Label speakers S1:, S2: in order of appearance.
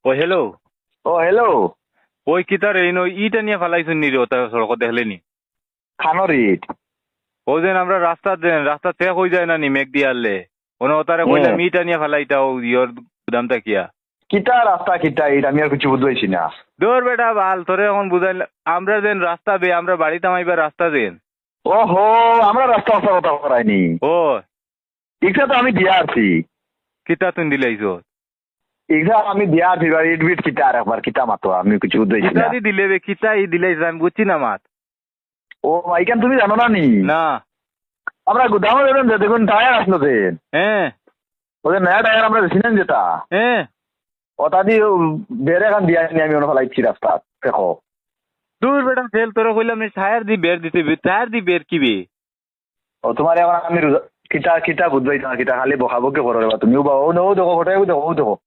S1: ও hello.
S2: ও hello.
S1: ওই কিতার এই ইটা নিয়ে ফেলাইছুন নি রে ওটা সড়ক দেখলে নি?
S2: খানরিট।
S1: ও যেন আমরা রাস্তা চেক হয়ে যায় না নি মেঘ দিয়ে আনলে ওতারে কইলাম ইটা নিয়ে ফেলাইটা ও ইয়র গুদামটা কিয়া।
S2: কিতা রাস্তা কিতা এটা আমি আর কিছু বুঝতেছি না।
S1: দৌড় বেটা ভাল তোরে এখন বুঝাইল আমরা যেন রাস্তা বে আমরা বাড়িতে আমাইবার রাস্তা দেন।
S2: ওহো, আমরা রাস্তা রাস্তা কথা করাইনি।
S1: ও
S2: ইটা তো আমি দিয়া আছি।
S1: কিতা তুই দিলাইছ?
S2: ইটা আমি দিয়া আছি, ইট বিট কিতা আর একবার কিতা মাতো আমি কিছু বুঝতেছি
S1: কিতা
S2: না।
S1: দি দিলে বে কিতা ই দিলাইছ আমি বুঝছি না মাত।
S2: ও মাইকান তুমি জানো না নি?
S1: না।
S2: আমরা গুদামে দেখুন দেখুন টায়ার আসলো দেন।
S1: হ্যাঁ
S2: ওদের নয়া টায়ার আমরা দেখছিলাম যেটা
S1: হ্যাঁ।
S2: ওটা দিয়ে বেড়ে খান দিয়া নি আমি ওনা ফেলাইছি রাস্তা দেখো।
S1: দূর বেটা ফেল তোরে কইলাম টায়ার দি বের দিতে টায়ার দি বের কি বে?
S2: ও তোমার এখন আমি কিতা কিতা বুঝবাই না, কিতা খালি বকাবকি করো রে তুমিও বা ও দেখো ওটাই দেখো ও দেখো।